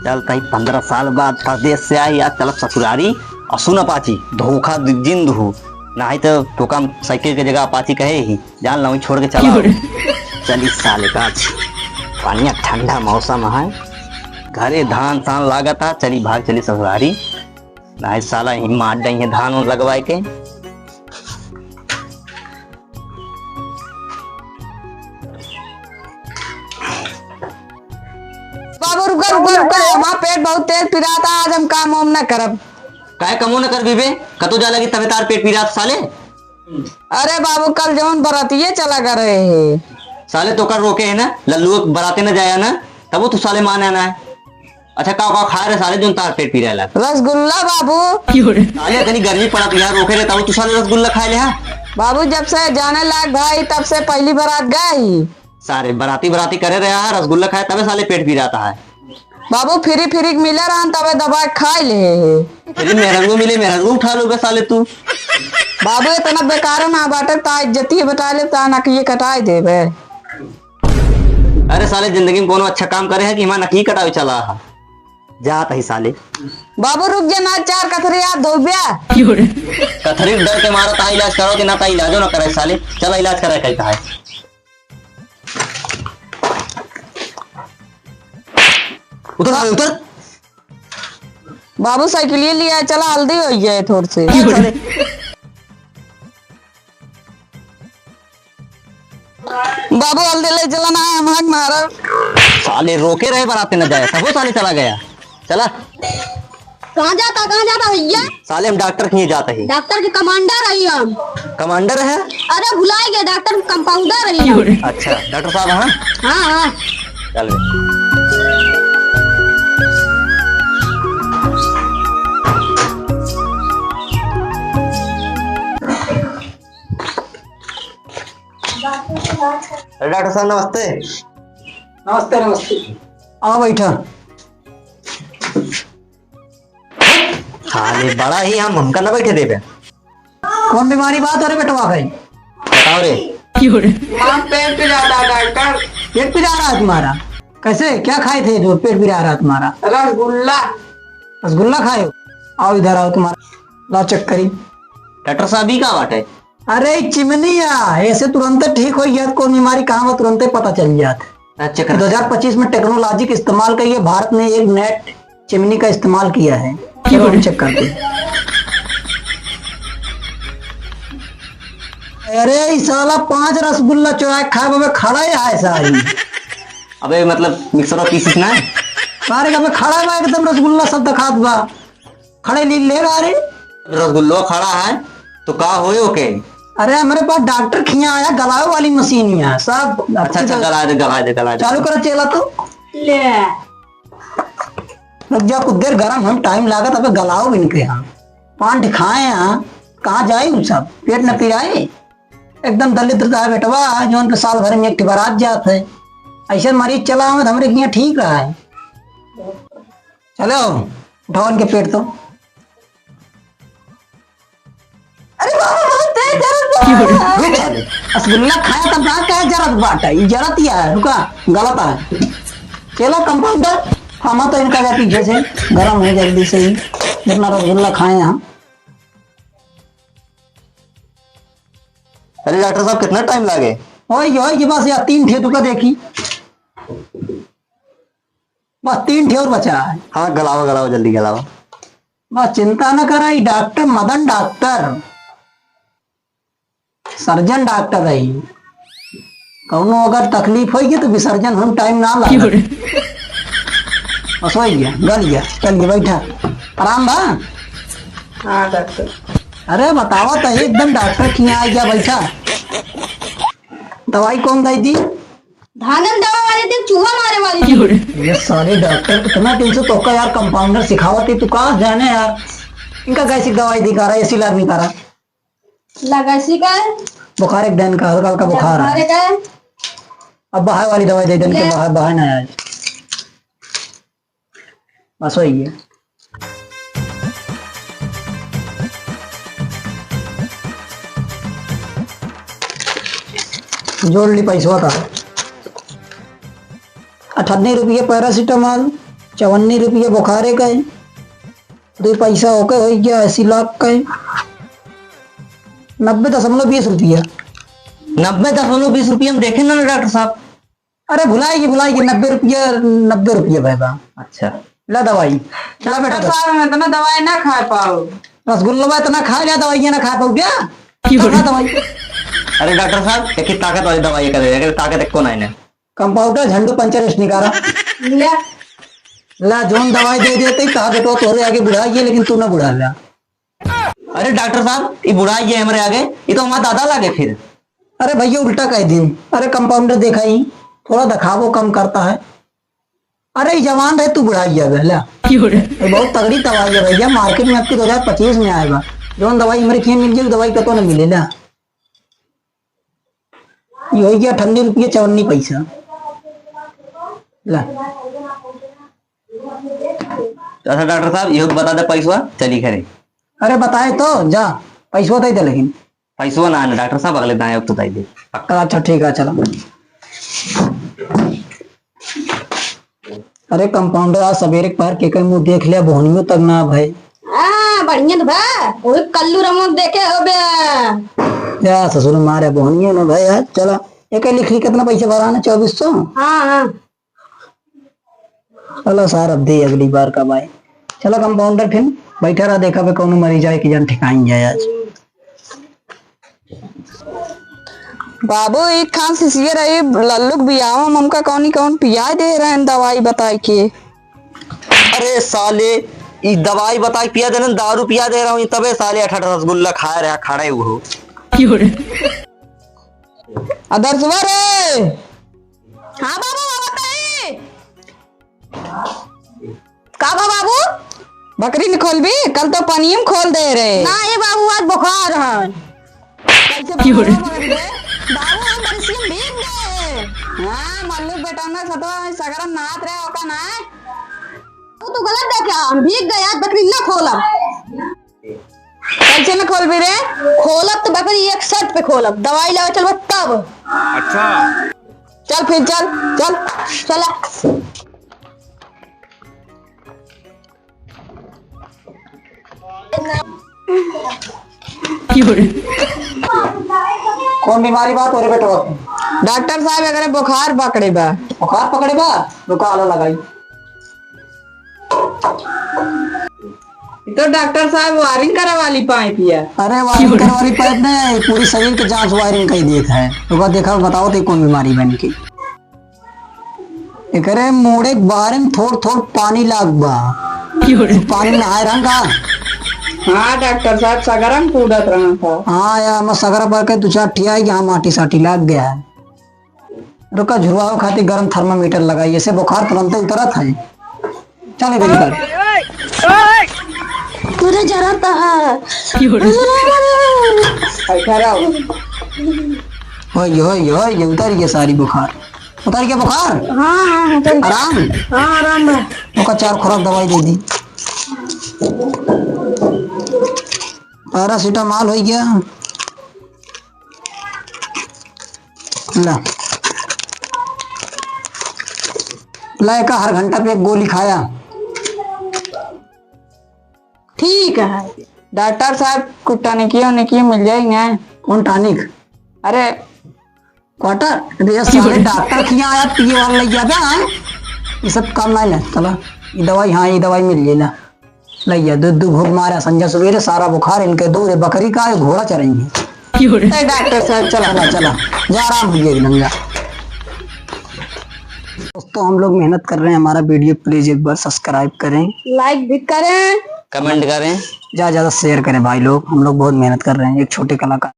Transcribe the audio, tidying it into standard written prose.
चल कहीं 15 साल बाद परदेश से आई आज चल ससुरारी और सुन अपाची धोखा जिंद हो ना तो टोका साइकिल के जगह अपाची कहे ही जान ला छोड़ के चला चली साले का पानी ठंडा मौसम है घरे धान सान लागत है चली भाग चली ससुरारी ना साला ही मार दई है धान लगवाए के रुका रुका रुका हमारा पेट बहुत तेज पिराता आज हम काम वाम न करब काय कमो न कर बीबे कतो जा लगी तबे तार पेट पिरात साले अरे बाबू कल जौन बरातिये चला कर रहे हैं साले तो कर रोके है ना लल्लू बराते न जाया ना तब वो तू साले माने ना है अच्छा का खा रहे साले जो तार पेट पी रहा है रसगुल्ला बाबू साले कहीं गर्मी पड़ा तो यार रोके रहे तब तू साले रसगुल्ला खाए ले बाबू जब से जाने लायक भाई तब से पहली बारात गई सारे बराती बराती करे रहा है रसगुल्ला खाए तबे साले पेट पी रहा है बाबू फ्री फ्री मिले रहा तबे दबा खा ले अरे मेहरगू मिले मेहरगू उठा लोगे साले तू बाबू इतना बेकार ना बाटे ता इज्जती बता ले ता नकिए कटाई देबे अरे साले जिंदगी में कोनो अच्छा काम करे है कि हमारा नकी कटावे चला है जात ही साले बाबू रुक जा ना चार कथरी याद धोबिया कथरी डर के मारा ता इलाज करो कि ना ता इलाजो ना करे साले चला इलाज करे कहता है उतर उतर बाबू साइकिल लिया चला हल्दी हो जाए थोड़ी से बाबू हल्दी ले चला ना भाग मारा साले रोके रहे बराते न जाए तब वो साले चला गया चला कहाँ जाता भैया साले हम डॉक्टर के जाते हैं डॉक्टर के कमांडर रही हम कमांडर है अरे भुलाए गए डॉक्टर कंपाउंडर रही हम अच्छा डॉक्टर साहब हाँ हाँ चल डॉक्टर साहब नमस्ते नमस्ते नमस्ते आओ बैठा साले बड़ा ही हमका ना बैठे देवे कौन बीमारी बात हो रही बेटवा भाई बताओ रे पेट पिरा रहा डॉक्टर पेट पिरा रहा है तुम्हारा कैसे क्या खाए थे जो पेट पिरा रहा तुम्हारा रसगुल्ला रसगुल्ला खाए हो आओ इधर आओ तुम्हारा ला चेक करी डॉक्टर साहब ही का बात है अरे चिमनिया ऐसे तुरंत ठीक हो जात कौन बीमारी कहाँ तुरंत पता चल जात अच्छा 2025 में टेक्नोलॉजी का इस्तेमाल करिए भारत ने एक नेट चिमनी का इस्तेमाल किया है चेक करते अरे इस साला 5 रसगुल्ला चुराए खाए बाबे खड़ा है सारी अबे मतलब मिक्सर और पीसीस ना सारे का खड़ा है एकदम रसगुल्ला सब दिखात बा खड़े ले गा रे रसगुल्ला खड़ा है तो का होए ओके अरे हमारे पास डॉक्टर खिया आया गलावे वाली मशीन है सब अच्छा गला दे चालू करो चेला तो ले लग जा कुछ देर गरम हम टाइम लागत अब गलाओ इनके यहाँ पान दिखाए यहाँ कहाँ जाए उन सब पेट न पिराए एकदम दलिद्रता है बेटवा जो उनके साल भर में एक बारात जात है ऐसे मरीज चला हमें हमारे यहाँ ठीक रहा है चलो उठाओ इनके पेट तो अरे रसगुल्ला खाया तब ना क्या जरत बाटा ये जरत ही है रुका गलत है चलो कंपाउंडर हम तो इनका जा पीछे से गरम है जल्दी से ही जितना रसगुल्ला खाए यहाँ अरे डॉक्टर साहब कितना टाइम लगे ओए बस यार 3 ठे तुका देखी बस 3 ठे और बचा है हाँ गलावा जल्दी गलावा बस चिंता न करा doctor Madan doctor surgeon doctor रही कौनो अगर तकलीफ होगी तो विसर्जन हम टाइम ना लगे बस हो गया गल गया चल गया बैठा आराम बा हाँ डॉक्टर अरे बताओ तो एकदम डॉक्टर की आ गया बैठा दवाई कौन दी थी धागन दवा वाले थे चूहा मारे वाली थी ये सारे डॉक्टर कितना दिन से तो यार कंपाउंडर सिखावती तू कहाँ जाने यार इनका कैसी दवाई दिखा रहा है ऐसी लार नहीं रहा लगासी का बुखार एक दिन का हल्का हल्का बुखार है अब बाहर वाली दवाई दे देने के बाहर ना आए बस वही है जोड़ ली पैसा था। 98 रुपये पैरासीटामॉल, 54 रुपये बुखारे का, 2 पैसा होके हो गया 80 लाख का, 90.20 रुपया। 90.20 रुपये में देखे ना डॉक्टर साहब। अरे भुलाएगी 90 रुपये भाई बा। अच्छा ला दवाई, चला बेटा। मैं तो दवाई ना खा पाऊ। रसगुल्ला इतना खा लिया, दवाइयाँ ना खा पाऊ क्या? खा दवाई। अरे डॉक्टर साहब एक ताकत वाली दवाई का दे, ताकत एक को नहीं है। कंपाउंडर झंडू पंचर निकाला। ला जोन दवाई दे देते कहा बेटो तोरे आगे बुढ़ाइए, लेकिन तू ना बुढ़ा लिया। अरे डॉक्टर साहब ये बुढ़ाई है हमारे आगे, ये तो हमारा दादा लागे फिर। अरे भैया उल्टा कह दिन। अरे कंपाउंडर देखा ही थोड़ा दिखावो कम करता है। अरे ये जवान रहे तू बुढ़ाइया भैया, ये बहुत तगड़ी दवाई है भैया। मार्केट में आपकी 2025 में आएगा। जोन दवाई हमारे खेत मिल जाएगी, दवाई कतो ना मिलेगा। ये हो गया 98 रुपये 54 पैसा। ला अच्छा डॉक्टर साहब ये बता दे पैसा चली खरे। अरे बताए तो जा पैसा दे दे, लेकिन पैसा ना डॉक्टर साहब अगले दाएं तो दे। अच्छा ठीक है चलो। अरे कंपाउंडर आज सवेरे पैर के मुंह देख लिया, भोनियों तक ना भाई। बढ़िया तो बा वो कल्लू रमो देखे हो बे। या ससुर मारे भोनियों ना भाई। आज चला एक लिख ली कितना पैसा भराना 2400। हाँ चलो सर अब दे अगली बार का भाई। चलो कंपाउंडर फिर बैठा रहा, देखा पे कौन मरी जाए कि जन ठिकाई जाए। आज बाबू एक खान सिसिए रही लल्लुक बियाह ममका कौन पिया दे रहे हैं दवाई बताई के। अरे साले ये दवाई बताई पिया देने, दारू पिया दे रहा हूँ तबे साले 18 रसगुल्ला खा रहा खड़े हो। आदर्शवा रे। हाँ बाबू बताइए। का बाबू बकरी ने खोल भी कल तो पानी में खोल दे रहे। ना ये बाबू आज बुखार है। बाबू हम बरसियम भीग गए। हाँ मल्लू बेटा ना सतो सगरम नाथ रहे ओका ना। तू गलत देखा, हम भीग गए आज बकरी ना खोला। कैसे में खोल भी रे? खोलब तो बकरी एक शर्त पे खोलब, दवाई लाओ चल तब। अच्छा चल फिर चल चल चला। कौन बीमारी बात हो रही बेटा? डॉक्टर साहब अगर बुखार पकड़े बा। बुखार पकड़े बा? रुका आलो लगाई। तो डॉक्टर साहब वायरिंग करा वाली पाइप है। अरे वायरिंग करवारी पाइप ने पूरी शरीर के जांच वायरिंग का ही देखा है। रुका देखा बताओ तो कौन बीमारी बन की। एकरे मोड़े के बारे में थोड़ पानी लाग बा। पानी नहाए रंगा। हाँ डॉक्टर साहब सगरम कूदत रहा था। हाँ यार मैं सगरा पर के 2-4 ठिया यहाँ माटी साटी लाग गया है। रुका झुरवाओ खातिर गर्म थर्मामीटर लगाई, ऐसे बुखार तुरंत उतरत है। चले गई कर तुझे जरा है। होय उतर गया सारी बुखार। उतर गया बुखार? हाँ आराम? हाँ आराम है। उसका 4 खुराक दवाई दे दी। पैरासीटामॉल हो गया। ला का हर घंटा पे 1 गोली खाया। ठीक है। डॉक्टर साहब कुछ निकी मिल जाएंगे। कौन टॉनिक? अरे क्वार्टर ये सारे डॉक्टर किया आया पिए वाला लग जाता है। ये सब काम नहीं है। चला ये दवाई, हाँ ये दवाई मिल गई। लैया दूध भूख मारा संजय सवेरे सारा बुखार इनके दूर है। बकरी का है, घोड़ा चरेंगे। डॉक्टर साहब चला चला जा आराम हो जाएगी नंगा। दोस्तों हम लोग मेहनत कर रहे हैं, हमारा वीडियो प्लीज एक बार सब्सक्राइब करें, लाइक भी करें, कमेंट करें, ज्यादा शेयर करें भाई लोग। हम लोग बहुत मेहनत कर रहे हैं, एक छोटे कलाकार।